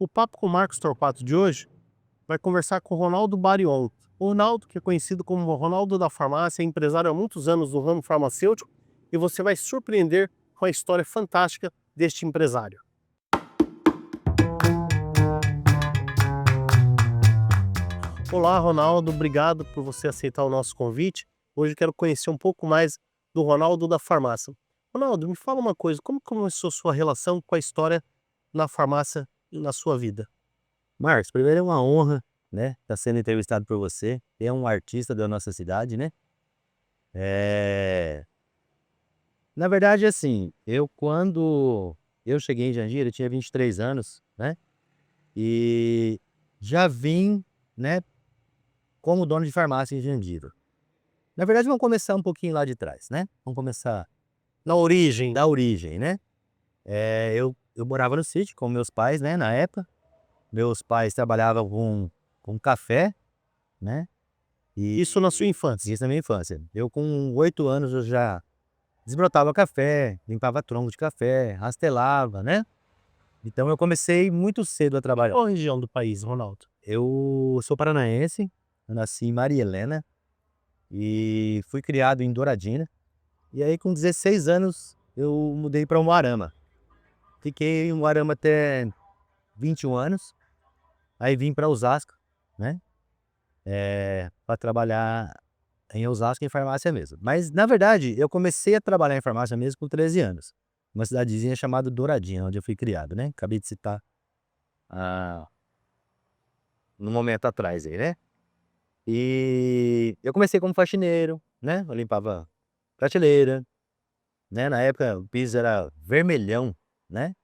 O papo com o Marcos Torquato de hoje vai conversar com o Ronaldo Barion. O Ronaldo, que é conhecido como o Ronaldo da Farmácia, é empresário há muitos anos no ramo farmacêutico e você vai se surpreender com a história fantástica deste empresário. Olá, Ronaldo, obrigado por você aceitar o nosso convite. Hoje eu quero conhecer um pouco mais do Ronaldo da Farmácia. Ronaldo, me fala uma coisa, como começou sua relação com a história na farmácia e na sua vida? Marcos, primeiro é uma honra, né, estar sendo entrevistado por você. É um artista da nossa cidade, né? Eh, Na verdade, assim, quando eu cheguei em Jandira, eu tinha 23 anos, né? E já vim, né, como dono de farmácia em Jandira. Na verdade, vamos começar um pouquinho lá de trás, né? Vamos começar Na origem, da origem, né? Eu morava no sítio com meus pais, né, na época. Meus pais trabalhavam com café, né? isso na sua infância. Isso na minha infância. Eu com 8 anos eu já desbrotava café, limpava tronco de café, rastelava, né. Então eu comecei muito cedo a Em trabalhar. qual região do país, Ronaldo? Eu sou paranaense, eu nasci em Maria Helena e fui criado em Douradina. E aí com 16 anos eu mudei para Umuarama. Fiquei em Umuarama até 21 anos, aí vim para Osasco, né, pra trabalhar em Osasco, em farmácia mesmo. Mas, na verdade, eu comecei a trabalhar em farmácia mesmo com 13 anos. Uma cidadezinha chamada Douradinha, onde eu fui criado, né. Acabei de citar, ah, no momento atrás aí, né. E eu comecei como faxineiro, né, eu limpava prateleira, né, na época o piso era vermelhão, né,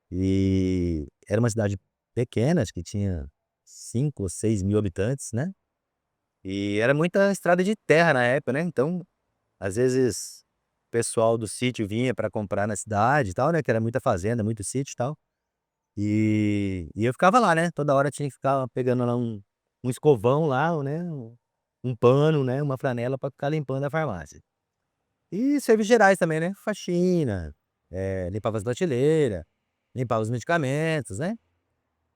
e era uma cidade pequena, acho que tinha 5 ou 6 mil habitantes, né, e era muita estrada de terra na época, né, então às vezes, o pessoal do sítio vinha para comprar na cidade e tal, né, que era muita fazenda, muito sítio e tal. E eu ficava lá, né, toda hora tinha que ficar pegando lá um escovão lá, né, um pano, né, uma franela para ficar limpando a farmácia. E serviços gerais também, né, faxina, limpava as prateleiras, limpava os medicamentos, né.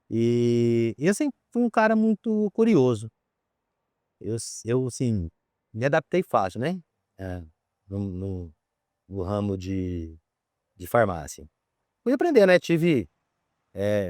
E eu sempre fui um cara muito curioso. Eu assim, me adaptei fácil, né, eh, no ramo de farmácia. Fui aprender, né, tive,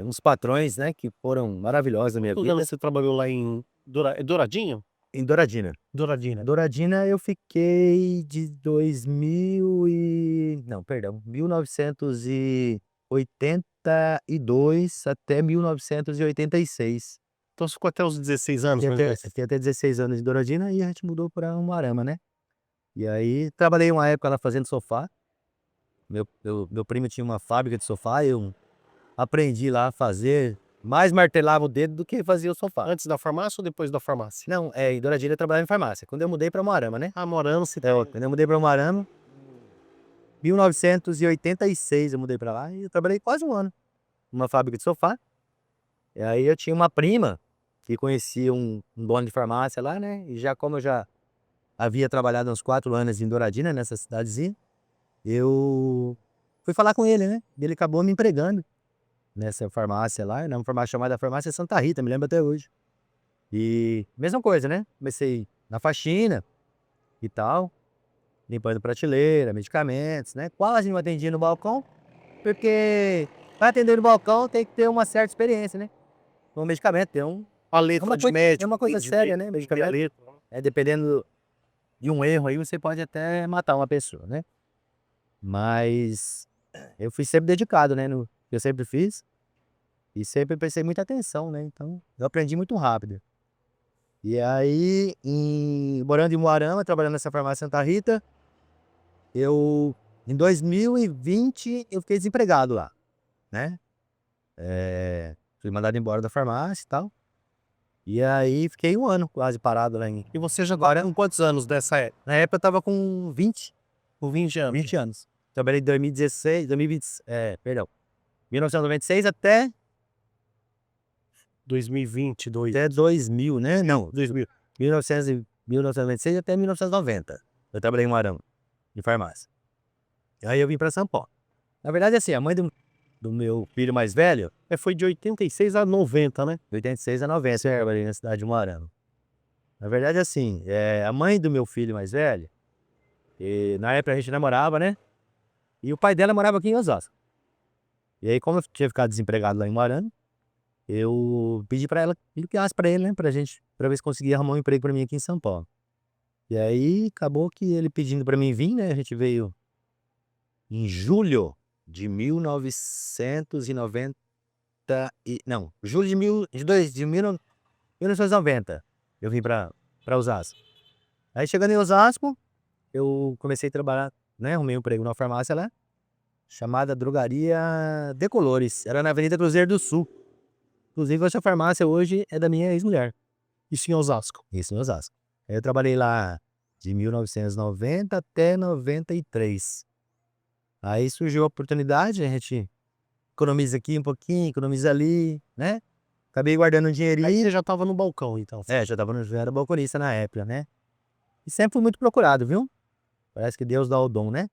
uns patrões, né, que foram maravilhosos na minha Quantos anos vida. você trabalhou lá em Douradinho? Em Douradina. Douradina. Douradina eu fiquei de 2000 e não, perdão, 1982 até 1986. Então você ficou até os 16 anos, Fiquei mais ou até menos? fiquei até 16 anos em Douradina e a gente mudou pra Umuarama, né. E aí trabalhei uma época lá fazendo sofá. Meu primo tinha uma fábrica de sofá, eu aprendi lá a fazer, mais martelava o dedo do que fazia o sofá. Antes da farmácia ou depois da farmácia? Não, em Douradina eu trabalhava em farmácia, quando eu mudei pra Umuarama, né. Ah, morando você Quando eu mudei pra Umuarama, 1986 eu mudei pra lá e eu trabalhei quase um ano numa fábrica de sofá. E aí eu tinha uma prima que conhecia um dono de farmácia lá, né, e já como eu já havia trabalhado uns 4 anos em Douradina, nessa cidadezinha, eu fui falar com ele, né, e ele acabou me empregando nessa farmácia lá, numa farmácia chamada Farmácia Santa Rita, me lembro até hoje. E mesma coisa, né, comecei na faxina e tal, limpando prateleira, medicamentos, né, quase não atendia no balcão, porque para atender no balcão tem que ter uma certa experiência, né, com medicamento, a é letra uma de coi é médico, uma coisa séria, né, entender a medicamento, letra, né. dependendo de um erro aí você pode até matar uma pessoa, né. Mas eu fui sempre dedicado, né, no que eu sempre fiz, e sempre prestei muita atenção, né, então eu aprendi muito rápido. E aí, morando em Umuarama, trabalhando nessa farmácia Santa Rita, eu em 2020 eu fiquei desempregado lá, né. Fui mandado embora da farmácia e tal, e aí fiquei um ano quase parado lá em E você já tá Umuarama. com quantos anos dessa época? Na época eu estava com 20, Com 20 anos. 20 anos. Trabalhei de 2016, 2020, perdão, 1996 2022, até 2000, né, não, 2000. 1996 até 1990, eu trabalhei em Umuarama, de farmácia. E aí eu vim pra São Paulo. Na verdade, assim, a mãe do do meu filho mais velho, Foi de 86 a 90, né? de 86 a 90, eu trabalhei na cidade de Umuarama. Na verdade, assim, a mãe do meu filho mais velho, e na época a gente namorava, né? E o pai dela morava aqui em Osasco. E aí, como eu tinha ficado desempregado lá em Umuarama, eu pedi pra ela que ligasse pra ele, né? Pra ver se conseguia arrumar um emprego pra mim aqui em São Paulo. E aí, acabou que ele pedindo pra mim vir, né? A gente veio em julho de 1990 não, julho de 1990, eu vim pra Osasco. Aí, chegando em Osasco, eu comecei a trabalhar, né? Arrumei um emprego numa farmácia lá, chamada Drogaria Decolores. Era na Avenida Cruzeiro do Sul. Inclusive, essa farmácia hoje é da minha ex-mulher. Isso em Osasco. Isso em Osasco. Aí eu trabalhei lá de 1990 até 93. Aí surgiu a oportunidade, a gente economiza aqui um pouquinho, economiza ali, né? Acabei guardando um Aí dinheirinho. você já tava no balcão, então. Já era balconista na época, né? E sempre fui muito procurado, viu? Parece que Deus dá o dom, né?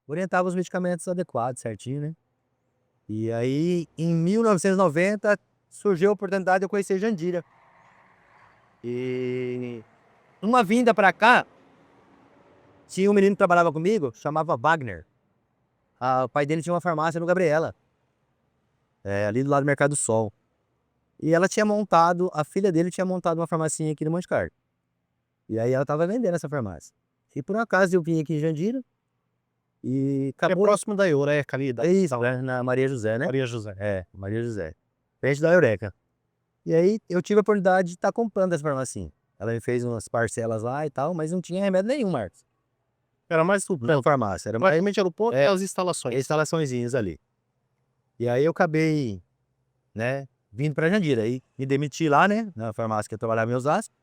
Orientava os medicamentos adequados, certinho, né? E aí, em 1990, surgiu a oportunidade de eu conhecer Jandira. E uma vinda pra cá, tinha um menino que trabalhava comigo, chamava Wagner. O pai dele tinha uma farmácia no Gabriela, ali do lado do Mercado do Sol. E a filha dele tinha montado uma farmacinha aqui no Monte Carlo. E aí ela tava vendendo essa farmácia. E por um acaso eu vim aqui em Jandira e É acabou. próximo da Eureka ali, da É isso, né? Na Maria José, né? Maria José. Maria José. Perto da Eureka. E aí eu tive a oportunidade de estar comprando essa farmacinha. Ela me fez umas parcelas lá e tal, mas não tinha remédio nenhum, Marcos. Era mais o Na ponto. farmácia. Era mais Praticamente era o ponto e as instalações. instalaçõezinhas ali. E aí eu acabei, né, vindo pra Jandira. Aí me demiti lá, né, na farmácia que eu trabalhava em Osasco.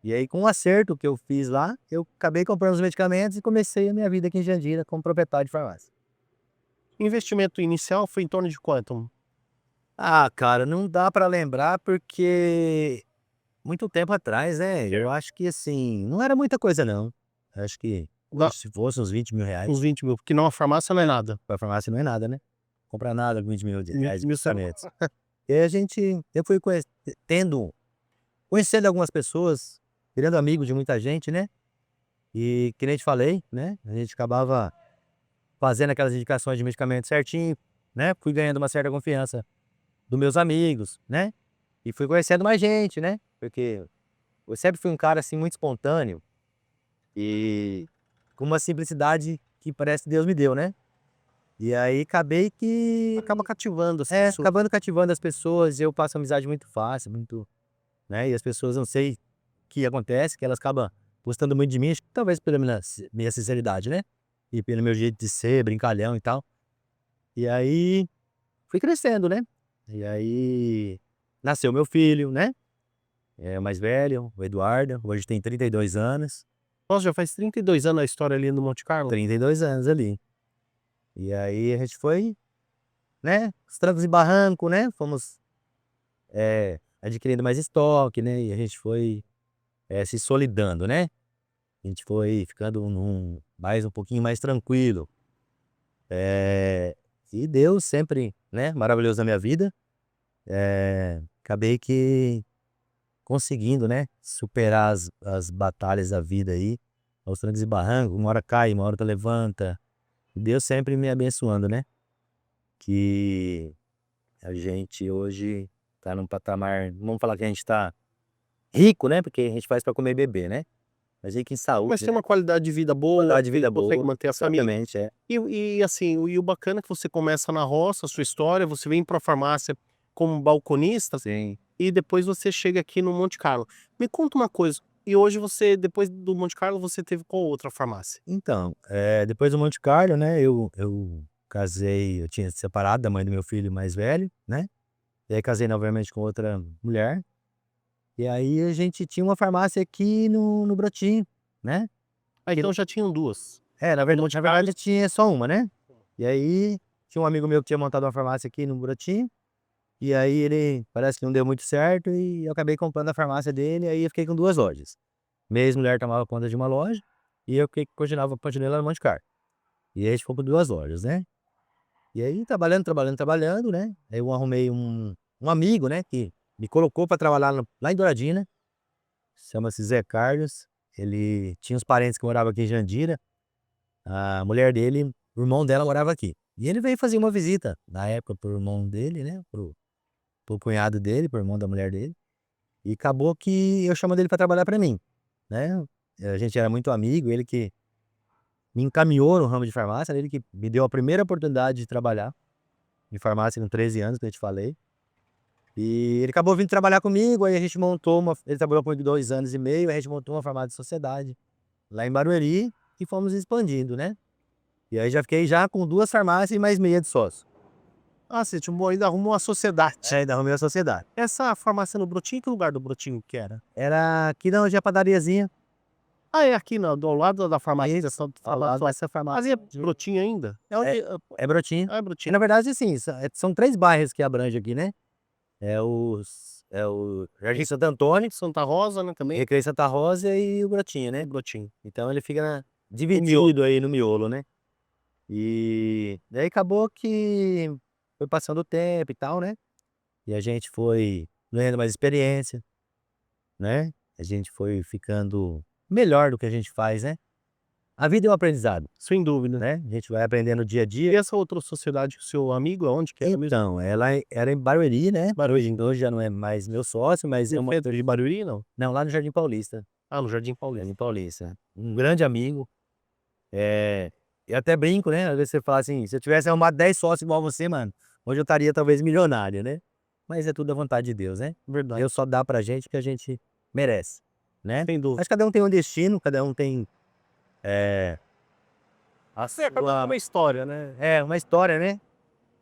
E aí, com um acerto que eu fiz lá, eu acabei comprando os medicamentos e comecei a minha vida aqui em Jandira como proprietário de farmácia. O investimento inicial foi em torno de quanto? Cara, não dá pra lembrar porque muito tempo atrás, né? Eu acho que assim, não era muita coisa não. Acho que Dá se fosse uns 20 mil reais, uns 20 mil, porque numa farmácia não é nada. pra farmácia não é nada, né? Comprar nada com 20 mil reais de Mil medicamentos. E aí eu fui conhecendo algumas pessoas, virando amigo de muita gente, né? E que nem te falei, né? A gente acabava fazendo aquelas indicações de medicamento certinho, né? Fui ganhando uma certa confiança dos meus amigos, né? E fui conhecendo mais gente, né? Porque eu sempre fui um cara assim muito espontâneo e com uma simplicidade que parece que Deus me deu, né? E aí acabei que Acaba cativando as pessoas. acabando cativando as pessoas, eu passo amizade muito fácil, muito, né? E as pessoas não sei o que acontece, que elas acabam gostando muito de mim, acho que talvez pela minha sinceridade, né? E pelo meu jeito de ser, brincalhão e tal. E aí fui crescendo, né? E aí nasceu meu filho, né? O mais velho, o Eduardo, hoje tem 32 anos. Nossa, já faz 32 anos a história ali no Monte Carlo? 32 anos ali. E aí a gente foi, né? Os trancos e barrancos, né? Fomos adquirindo mais estoque, né? E a gente foi se solidando, né? A gente foi ficando um pouquinho mais tranquilo. E Deus sempre, né? Maravilhoso na minha vida. Acabei que conseguindo, né? Superar as batalhas da vida aí, aos trancos e barrancos. Uma hora cai, uma hora tu levanta. Deus sempre me abençoando, né? Que a gente hoje tá num patamar, não vamos falar que a gente tá rico, né? Porque a gente faz pra comer e beber, né? Mas rico em saúde, Mas tem né? uma qualidade de vida boa, Qualidade de vida consegue boa, manter a família. exatamente, E assim, o bacana é que você começa na roça, a sua história, você vem pra farmácia como balconista sim. e depois você chega aqui no Monte Carlo. Me conta uma coisa, e hoje você, depois do Monte Carlo, você teve qual outra farmácia? Então, depois do Monte Carlo, né? Eu casei, eu tinha separado da mãe do meu filho mais velho, né? E aí casei novamente com outra mulher. E aí a gente tinha uma farmácia aqui no Brotinho, né? Então já tinham duas. Na verdade tinha só uma, né? E aí tinha um amigo meu que tinha montado uma farmácia aqui no Brotinho. E aí ele parece que não deu muito certo e eu acabei comprando a farmácia dele, aí eu fiquei com 2 lojas. Minha ex-mulher tomava conta de uma loja e eu continuei lá no Monte Carlo. E aí a gente ficou com 2 lojas, né? E aí trabalhando, né, aí eu arrumei um amigo, né, que me colocou para trabalhar lá em Douradina, chama-se Zé Carlos, ele tinha uns parentes que moravam aqui em Jandira, a mulher dele, o irmão dela morava aqui. E ele veio fazer uma visita, na época, pro irmão dele, né, pro cunhado dele, pro irmão da mulher dele, e acabou que eu chamando ele para trabalhar para mim, né. A gente era muito amigo, ele que me encaminhou no ramo de farmácia, ele que me deu a primeira oportunidade de trabalhar em farmácia com 13 anos, que eu te falei. E ele acabou vindo trabalhar comigo, aí a gente montou ele trabalhou comigo 2 anos e meio, aí a gente montou uma farmácia de sociedade lá em Barueri e fomos expandindo, né. E aí já fiquei já com 2 farmácias e mais meia de sócio. Ah, você ainda arrumou uma sociedade. É, ainda arrumei a sociedade. Essa farmácia no Brotinho, que lugar do Brotinho que era? Era aqui na onde é a padariazinha. Ah, é aqui do lado da farmácia, Isso, ao lado dessa mas é farmácia. Brotinho ainda? É onde É Brotinho. é E Brotinho. na verdade, assim, são 3 bairros que abrange aqui, né. É o Jardim Santo Antônio, Santa Rosa, né, também, Recreio Santa Rosa e o Brotinho, né. Brotinho. Então ele fica O miolo. dividido aí no miolo, né. E daí acabou que foi passando o tempo e tal, né, e a gente foi ganhando mais experiência, né, a gente foi ficando melhor do que a gente faz, né. A vida é um aprendizado, Sem dúvida. né, a gente vai aprendendo dia a E dia. essa outra sociedade com o seu amigo, aonde que era mesmo? Então, ela era em Barueri, né, hoje já não é mais meu sócio, mas é No uma centro de Barueri, não? não, lá no Jardim Paulista, Ah, no Jardim Paulista. Jardim Paulista. Um grande amigo, eu até brinco, né, às vezes você fala assim: "Se eu tivesse arrumado 10 sócios igual você, mano, hoje eu estaria talvez milionário", né. Mas é tudo a vontade de Deus, né. Verdade. Deus só dá pra gente o que a gente merece, né. Sem dúvida. Acho que cada um tem um destino, cada um tem, a Cada um tem uma sua história, né. uma história, né.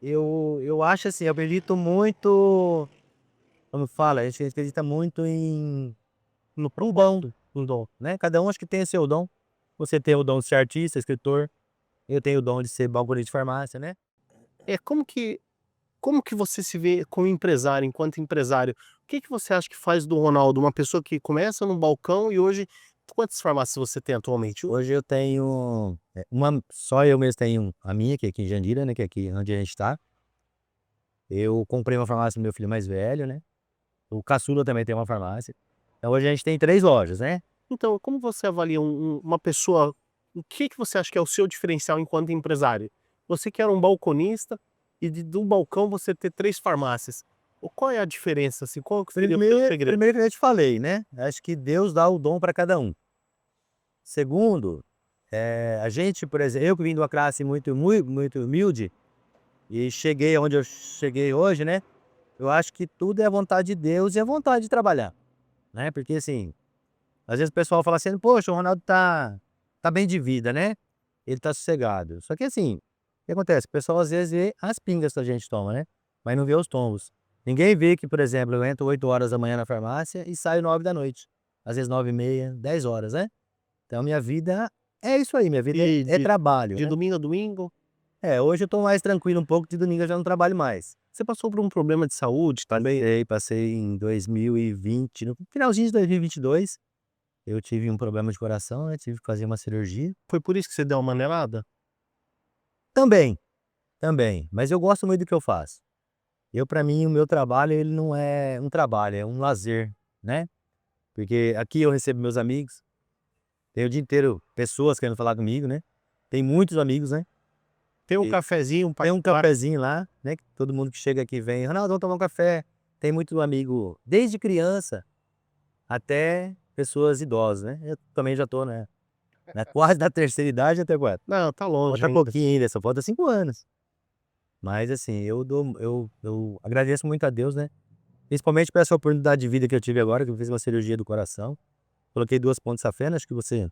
Eu acho assim, eu acredito muito, como fala, a gente acredita muito em No um dom, propósito, um dom. né, cada um acho que tem o seu dom. Você tem o dom de ser artista, escritor, eu tenho o dom de ser balconista de farmácia, né. É, como que você se vê como empresário, enquanto empresário? O que que você acha que faz do Ronaldo uma pessoa que começa no balcão e hoje quantas farmácias você tem atualmente? Hoje eu tenho, só eu mesmo tenho a minha, que é aqui em Jandira, né, que é aqui onde a gente tá. Eu comprei uma farmácia pro meu filho mais velho, né, o caçula também tem uma farmácia. Então hoje a gente tem 3 lojas, né. Então, como você avalia uma pessoa, o que que você acha que é o seu diferencial enquanto empresário? Você que era um balconista e do balcão você ter 3 farmácias. Qual é a diferença, assim, qual que seria o seu segredo? Primeiro que eu te falei, né, acho que Deus dá o dom para cada um. Segundo, a gente, por exemplo, eu que vim de uma classe muito humilde, e cheguei onde eu cheguei hoje, né, eu acho que tudo é a vontade de Deus e a vontade de trabalhar, né, porque assim, às vezes o pessoal fala assim: "Poxa, o Ronaldo tá bem de vida, né, ele tá sossegado". Só que assim, o que acontece? O pessoal às vezes vê as pingas que a gente toma, né, mas não vê os tombos. Ninguém vê que, por exemplo, eu entro 8 horas da manhã na farmácia e saio 21 horas, às vezes 21h30, 10 horas, né. Então minha vida é isso aí, minha vida De é de trabalho, de né. domingo a domingo? Hoje eu tô mais tranquilo um pouco, de domingo eu já não trabalho mais. Você passou por um problema de saúde também? Passei em 2020, no finalzinho de 2022, eu tive um problema de coração, né, tive que fazer uma cirurgia. Foi por isso que você deu uma maneirada? Também, também, mas eu gosto muito do que eu faço. Pra mim, o meu trabalho, ele não é um trabalho, é um lazer, né. Porque aqui eu recebo meus amigos, tem o dia inteiro pessoas querendo falar comigo, né. Tem muitos amigos, né. Tem um E cafezinho, um tem um particular. cafezinho lá, né, que todo mundo que chega aqui vem: "Ronaldo, vamos tomar um café". Tem muito amigo desde criança até pessoas idosas, né. Eu também já tô, né, quase na terceira idade, até quanto? Não, tá longe Falta ainda. pouquinho ainda, só falta 5 anos. Mas assim, eu agradeço muito a Deus, né, principalmente por essa oportunidade de vida que eu tive agora, que eu fiz uma cirurgia do coração. Coloquei 2 pontes safena, acho que você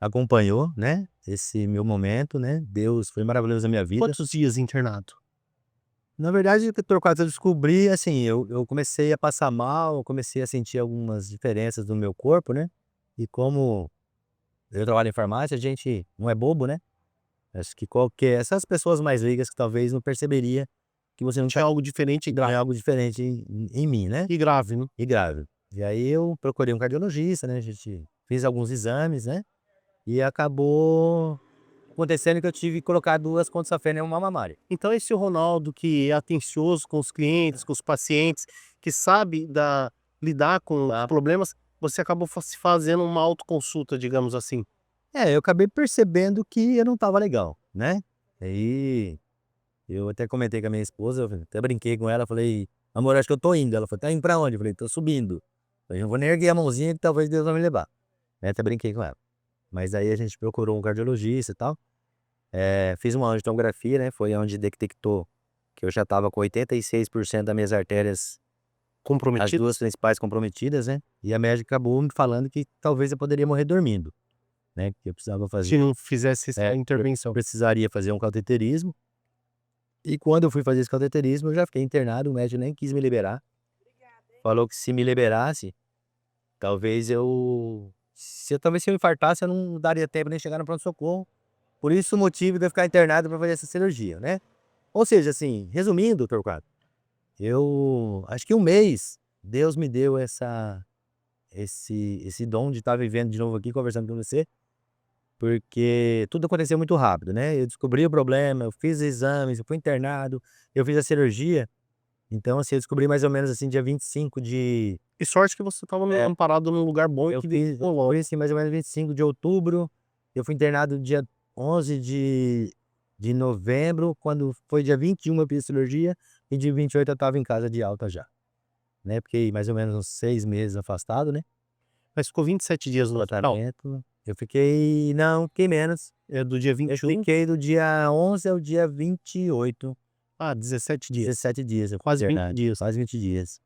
acompanhou, né, esse meu momento, né. Deus foi maravilhoso na minha vida. Quantos dias internado? Na verdade, o doutor, quando eu descobri, assim, eu comecei a passar mal, eu comecei a sentir algumas diferenças no meu corpo, né, e como eu trabalho em farmácia, a gente não é bobo, né, acho que qualquer essas pessoas mais leigas que talvez não perceberia que você não tá Tinha algo diferente e tem grave. algo diferente em mim, né, E grave, né? e grave. E aí eu procurei um cardiologista, né, a gente fez alguns exames, né, e acabou acontecendo que eu tive que colocar 2 contra-safena em uma mamária. Então esse Ronaldo que é atencioso com os clientes, com os pacientes, que sabe lidar com os Tá. problemas, você acabou se fazendo uma autoconsulta, digamos assim. Eu acabei percebendo que eu não estava legal, né. Aí, eu até comentei com a minha esposa, eu até brinquei com ela, falei: "Amor, acho que eu tô indo". Ela falou: "Tá indo pra onde?" Eu falei: "Tô subindo". Falei: "Não vou nem erguer a mãozinha que talvez Deus vai me levar", né, até brinquei com ela. Mas aí a gente procurou um cardiologista e tal, fiz uma angiotomografia, né, foi onde detectou que eu já estava com 86% das minhas artérias, as Comprometido? 2 principais comprometidas, né, e a médica acabou me falando que talvez eu poderia morrer dormindo, né, que eu precisava fazer Se não fizesse essa eu intervenção. precisaria fazer um cateterismo, e quando eu fui fazer esse cateterismo eu já fiquei internado, o médico nem quis me liberar, falou que se me liberasse, talvez se eu infartasse eu não daria tempo nem chegar no pronto-socorro, por isso o motivo de eu ficar internado para fazer essa cirurgia, né. Ou seja, assim, resumindo, Torquato, eu acho que um mês Deus me deu esse dom de estar vivendo de novo aqui conversando com você, porque tudo aconteceu muito rápido, né, eu descobri o problema, eu fiz exames, eu fui internado, eu fiz a cirurgia, então assim, eu descobri mais ou menos, assim, dia 25 de Que sorte que você estava é, amparado num lugar bom e eu que fiz rolou. foi assim, mais ou menos 25 de outubro, eu fui internado dia 11 de novembro, quando foi dia 21 eu fiz a cirurgia, e dia 28 eu estava em casa de alta já, né, fiquei mais ou menos uns 6 meses afastado, né. Mas ficou 27 dias no hospital? Tratamento, eu fiquei não, fiquei menos. É do dia Eu 21, fiquei do dia 11 ao dia 28, 17 dias, 17 dias eu fiquei quase 20 internado, dias. quase 20 dias.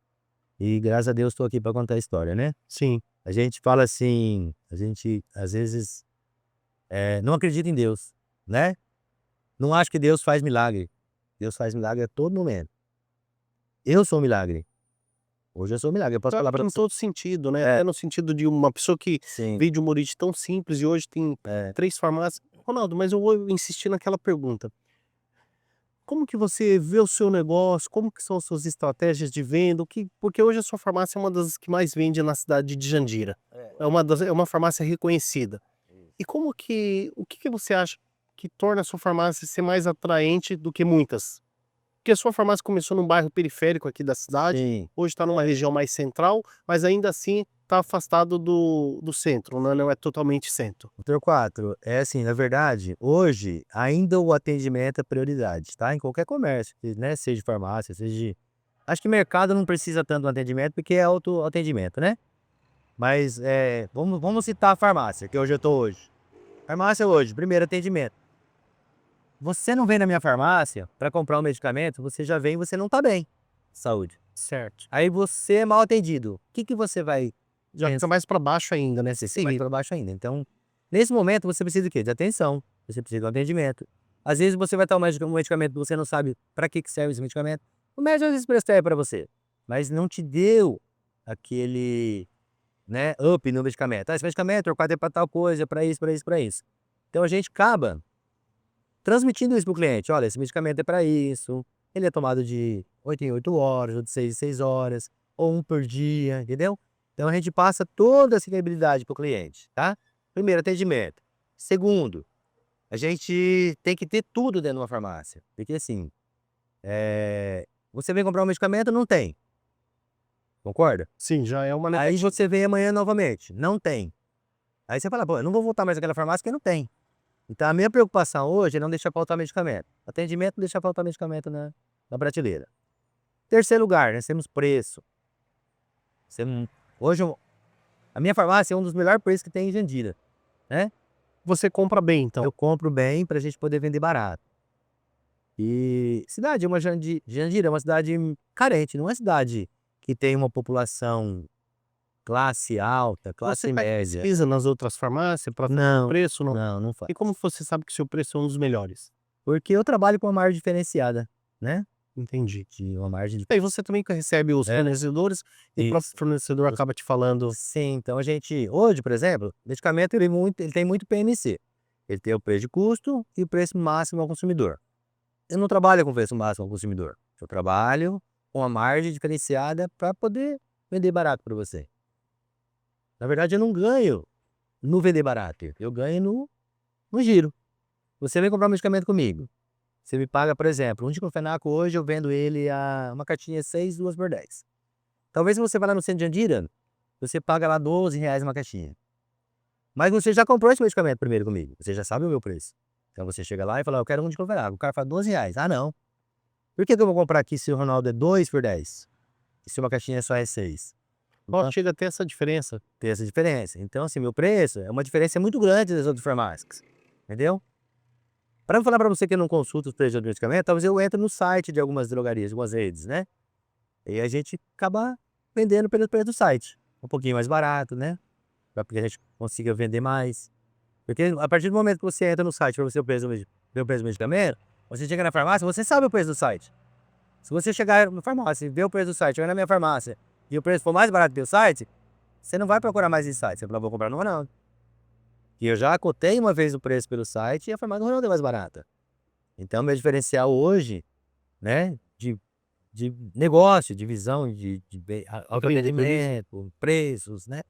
E graças a Deus estou aqui para contar a história, né. Sim. A gente fala assim, a gente às vezes, não acredita em Deus, né. Não acha que Deus faz milagre. Deus faz milagre a todo momento. Eu sou um milagre. Hoje eu sou um milagre, eu posso Eu acho falar que para em você todo sentido, né, é, até no sentido de uma pessoa que sim, veio de uma origem tão simples e hoje tem é. 3 farmácias. Ronaldo, mas eu vou insistir naquela pergunta, como que você vê o seu negócio, como que são as suas estratégias de venda, porque hoje a sua farmácia é uma das que mais vende na cidade de Jandira, é uma farmácia reconhecida. E como que o que que você acha que torna a sua farmácia ser mais atraente do que muitas? Porque a sua farmácia começou num bairro periférico aqui da cidade, Sim. hoje está numa região mais central, mas ainda assim está afastado do centro, né, não é totalmente centro. Fator 4, é assim, na verdade, hoje ainda o atendimento é prioridade, tá, em qualquer comércio, né, seja de farmácia, seja de acho que mercado não precisa tanto do atendimento, porque é autoatendimento, né. Mas, vamos citar a farmácia, que é onde eu tô hoje. Farmácia hoje, primeiro atendimento. Você não vem na minha farmácia para comprar um medicamento, você já vem e você não tá bem, saúde. Certo. Aí você é mal atendido, o que que você vai Já fica pensar? mais para baixo ainda, né, Você fica mais sim. pra baixo ainda. Então, nesse momento você precisa de quê? De atenção, você precisa de um atendimento. Às vezes você vai tomar um medicamento que você não sabe para que que serve esse medicamento. O médico às vezes prescreve para você, mas não te deu aquele, né, up no medicamento. "Ah, esse medicamento trocado é para tal coisa, para isso, para isso, para isso". Então a gente acaba transmitindo isso para o cliente: "Olha, esse medicamento é para isso, ele é tomado de 8 em 8 horas, ou de 6 em 6 horas, ou um por dia", entendeu? Então a gente passa toda essa credibilidade para o cliente, tá. Primeiro, atendimento. Segundo, a gente tem que ter tudo dentro de uma farmácia, porque assim, você vem comprar um medicamento, não tem, concorda? Sim, já é uma Aí negativa. você vem amanhã novamente, não tem. Aí você fala: "Pô, eu não vou voltar mais àquela farmácia porque não tem". Então a minha preocupação hoje é não deixar faltar medicamento. Atendimento, não deixar faltar medicamento na prateleira. Terceiro lugar, nós temos preço. Você não hoje a minha farmácia é um dos melhores preços que tem em Jandira, né. Você compra bem então. Eu compro bem pra gente poder vender barato. E cidade é uma Jandira é uma cidade carente, não é uma cidade que tem uma população classe alta, Você classe faz média. pesquisa nas outras farmácias para saber o Não, preço, não? não, não E faz. como você sabe que o seu preço é um dos melhores? Porque eu trabalho com uma margem diferenciada, né, Entendi. de uma margem de E aí você também que recebe os é, fornecedores e o próprio isso. fornecedor acaba te falando. Sim, então a gente hoje, por exemplo, medicamento ele tem muito PMC. Ele tem o preço de custo e o preço máximo ao consumidor. Eu não trabalho com preço máximo ao consumidor. Eu trabalho com a margem diferenciada para poder vender barato para você. Na verdade, eu não ganho no vender barato, eu ganho no giro. você vem comprar um medicamento comigo. Você me paga, por exemplo, um diclofenaco hoje eu vendo ele a uma caixinha 6, 2 por 10. Talvez você vá lá no centro de Andira, você paga lá R$ 12 uma caixinha. Mas você já comprou esse medicamento primeiro comigo, você já sabe o meu preço. Então você chega lá e fala, eu quero um diclofenaco. O cara fala R$ 12. Ah, não. Por que que eu vou comprar aqui se o Ronaldo é 2 por 10? E se uma caixinha só é 6? Ó, chega a ter essa diferença. Tem essa diferença. Então, assim, meu preço é uma diferença muito grande das outras farmácias. Entendeu? Para falar para você que não consulta os preços do medicamento, talvez eu entre no site de algumas drogarias, algumas redes, né? E a gente acaba vendendo pelo preço do site. Um pouquinho mais barato, né? Para que a gente consiga vender mais. Porque a partir do momento que você entra no site para você ver o preço do medicamento, você chega na farmácia, você sabe o preço do site. Se você chegar na farmácia e ver o preço do site, chegar na minha farmácia e o preço for mais barato que o site, você não vai procurar mais esse site, você fala, vou comprar no Ronaldo. E eu já cotei uma vez o preço pelo site e a farmácia do Ronaldo é mais barata. Então, meu diferencial hoje, né, de negócio, de visão, autoatendimento, preços, né?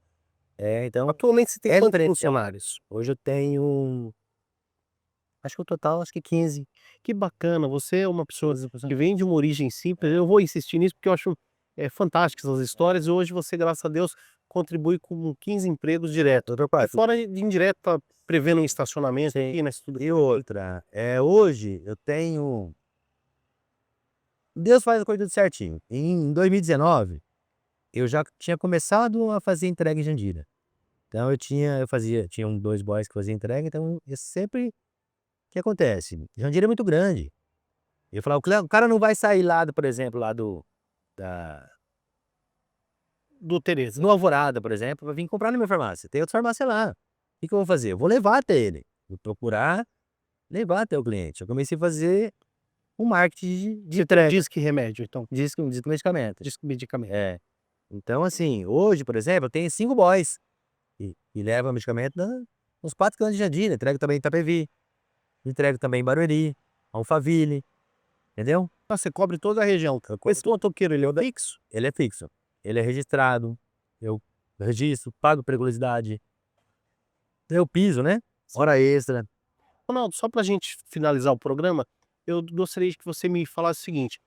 Então, Atualmente você tem é quantos diferencial. funcionários? Hoje eu tenho, acho que o total, acho que 15. Que bacana, você é uma pessoa que vem de uma origem simples, eu vou insistir nisso porque eu acho, fantásticas as histórias e hoje você, graças a Deus, contribui com 15 empregos direto. Outra E parte. fora de indireto, tá prevendo um estacionamento Sim. aqui, né, isso tudo. E outra, hoje eu tenho. Deus faz a coisa tudo certinho. Em 2019, eu já tinha começado a fazer entrega em Jandira. Então tinha 2 boys que faziam entrega, então eu sempre. O que acontece? Jandira é muito grande. Eu falava, o cara não vai sair lá, por exemplo, lá da, Do Tereza. no Alvorada, por exemplo, para vir comprar na minha farmácia. Tem outra farmácia lá. O que eu vou fazer? Eu vou levar até ele. Vou procurar levar até o cliente. Eu comecei a fazer um marketing de entrega. Disque remédio, então. Disque medicamento. Disque medicamento. É. Então, assim, hoje, por exemplo, eu tenho 5 boys que levam medicamento nos 4 cantos de Jandira. Entrego também em Itapevi. Entrego também em Barueri, Alphaville. Entendeu? Ah, você cobre toda a região. Esse motoqueiro, ele é o fixo? Ele é fixo. Ele é registrado. Eu registro, pago periculosidade. Eu piso, né? Hora extra. Ronaldo, só pra gente finalizar o programa, eu gostaria que você me falasse o seguinte,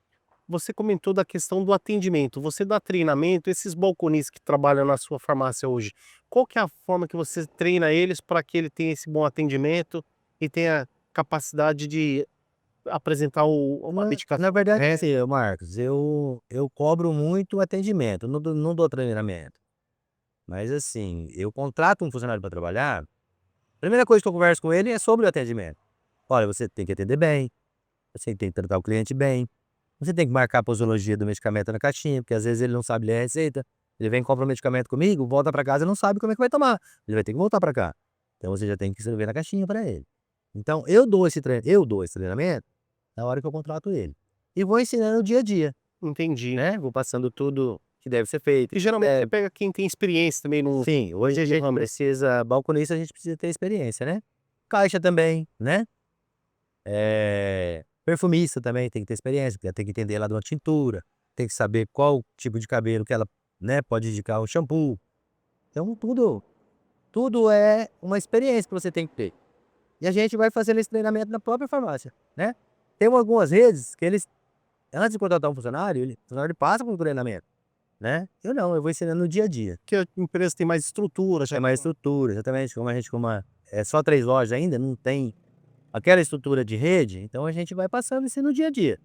você comentou da questão do atendimento, você dá treinamento, esses balconistas que trabalham na sua farmácia hoje, qual que é a forma que você treina eles para que ele tenha esse bom atendimento e tenha capacidade de apresentar uma medicação? Na verdade, assim, Marcos, eu cobro muito atendimento, não dou treinamento. Mas assim, eu contrato um funcionário para trabalhar, a primeira coisa que eu converso com ele é sobre o atendimento. Olha, você tem que atender bem, você tem que tratar o cliente bem, você tem que marcar a posologia do medicamento na caixinha, porque às vezes ele não sabe ler a receita, ele vem compra um medicamento comigo, volta para casa e não sabe como é que vai tomar, ele vai ter que voltar para cá. Então você já tem que escrever na caixinha para ele. Então eu dou esse treinamento na hora que eu contrato ele. E vou ensinando o dia a dia, Entendi. né? Vou passando tudo que deve ser feito. E geralmente você pega quem tem experiência também no... Sim, hoje a gente precisa, balconista a gente precisa ter experiência, né? Caixa também, né? Perfumista também tem que ter experiência, porque tem que entender lá de uma tintura, tem que saber qual tipo de cabelo que ela, né, pode indicar um shampoo. Então tudo é uma experiência que você tem que ter. E a gente vai fazendo esse treinamento na própria farmácia, né? Tem algumas redes que eles, antes de contratar um funcionário, o funcionário passa por um treinamento, né? Eu não, eu vou ensinando no dia a dia. Que a empresa tem mais estrutura, já É mais estrutura, exatamente, como a gente, é só 3 lojas ainda, não tem aquela estrutura de rede, então a gente vai passando isso no dia a dia.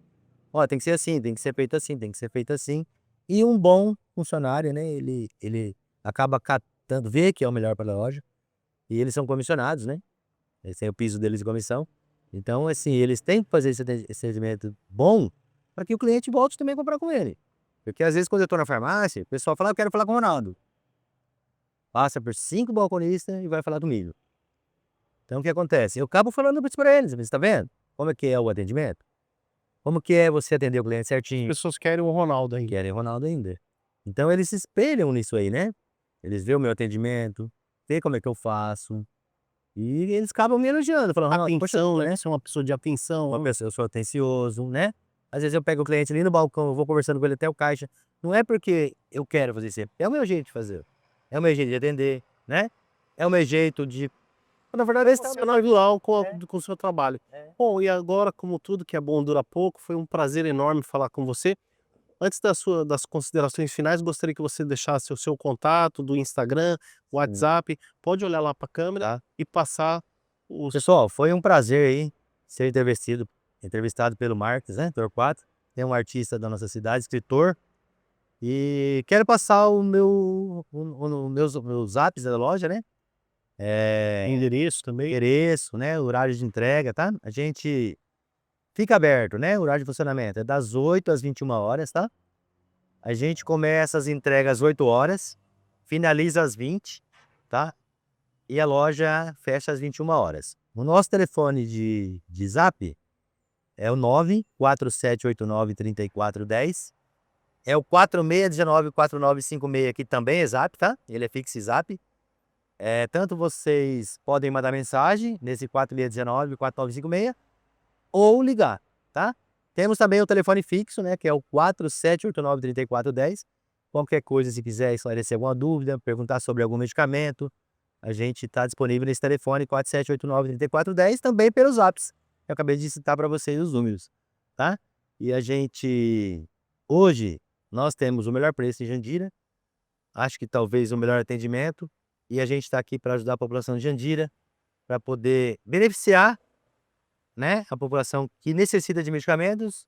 Ó, tem que ser assim, tem que ser feito assim, tem que ser feito assim. E um bom funcionário, né, ele acaba catando, vê que é o melhor para a loja, e eles são comissionados, né? Eles têm o piso deles de comissão. Então, assim, eles têm que fazer esse atendimento bom para que o cliente volte também a comprar com ele. Porque às vezes quando eu estou na farmácia, o pessoal fala, eu quero falar com o Ronaldo. Passa por 5 balconistas e vai falar comigo. Então o que acontece? Eu acabo falando isso para eles, você tá vendo? Como é que é o atendimento? Como que é você atender o cliente as certinho? pessoas querem o Ronaldo aí. Querem Ronaldo ainda. Então eles se espelham nisso aí, né? Eles veem o meu atendimento, veem como é que eu faço. E eles acabam me elogiando, falando, Ronaldo, poxa, Atenção, né? Você é uma pessoa de atenção. eu sou atencioso, né? Às vezes eu pego o cliente ali no balcão, eu vou conversando com ele até o caixa. Não é porque eu quero fazer isso, é o meu jeito de fazer. É o meu jeito de atender, né? É o meu jeito de Na verdade, Prestar você é natural com É. com o seu trabalho. É. Bom, e agora, como tudo que é bom dura pouco, foi um prazer enorme falar com você. Antes das considerações finais, gostaria que você deixasse o seu contato do Instagram, Sim. WhatsApp. Pode olhar lá para a câmera Tá. e passar os. Pessoal, foi um prazer aí ser entrevistado pelo Marcos, né, Torquato. É um artista da nossa cidade, escritor. E quero passar o meu Zaps da loja, né? Endereço também. Endereço, né? Horário de entrega, tá? A gente fica aberto, né? O horário de funcionamento é das 8 às 21 horas, tá? A gente começa as entregas às 8 horas, finaliza às 20, tá? E a loja fecha às 21 horas. O nosso telefone de Zap é o 947893410. É o 46194956, que também é Zap, tá? Ele é fixo e Zap. Tanto vocês podem mandar mensagem nesse 46194956 ou ligar, tá? Temos também o telefone fixo, né, que é o 47893410. Qualquer coisa, se quiser esclarecer alguma dúvida, perguntar sobre algum medicamento, a gente está disponível nesse telefone 47893410, também pelos Zaps. Eu acabei de citar para vocês os números, tá? E a gente hoje nós temos o melhor preço em Jandira, acho que talvez o melhor atendimento, e a gente está aqui para ajudar a população de Jandira, para poder beneficiar, né, a população que necessita de medicamentos,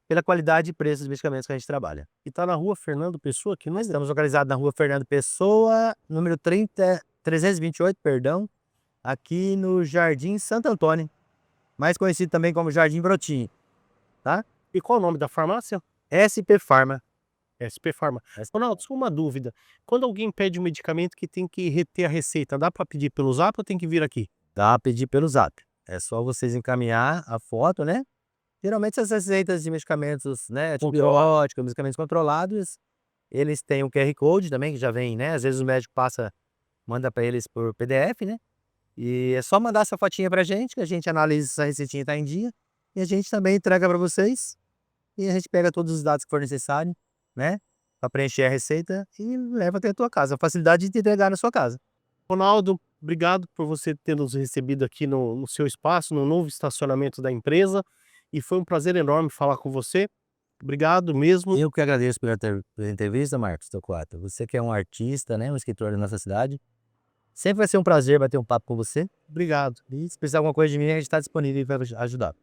pela qualidade e preço dos medicamentos que a gente trabalha. E está na rua Fernando Pessoa, que nós Estamos localizados na rua Fernando Pessoa, número 328, perdão, aqui no Jardim Santo Antônio, mais conhecido também como Jardim Brotinho, tá? E qual é o nome da farmácia? SP Farma. SP Farma. SP Ronaldo, só uma dúvida. Quando alguém pede um medicamento que tem que reter a receita, dá para pedir pelo Zap ou tem que vir aqui? Dá a pedir pelo Zap. É só vocês encaminhar a foto, né? Geralmente essas receitas de medicamentos, né, antibióticos, medicamentos controlados, eles têm um QR Code também, que já vem, né? Às vezes o médico manda para eles por PDF, né? E é só mandar essa fotinha pra gente, que a gente analisa se essa receitinha tá em dia, e a gente também entrega para vocês, e a gente pega todos os dados que for necessário, né? Para preencher a receita e leva até a tua casa. A facilidade de te entregar na sua casa. Ronaldo, obrigado por você ter nos recebido aqui no seu espaço, no novo estacionamento da empresa. E foi um prazer enorme falar com você. Obrigado mesmo. Eu que agradeço pela entrevista, Marcos Torquato. Você que é um artista, né, um escritor da nossa cidade. Sempre vai ser um prazer bater um papo com você. Obrigado. E se precisar de alguma coisa de mim, a gente está disponível para ajudar.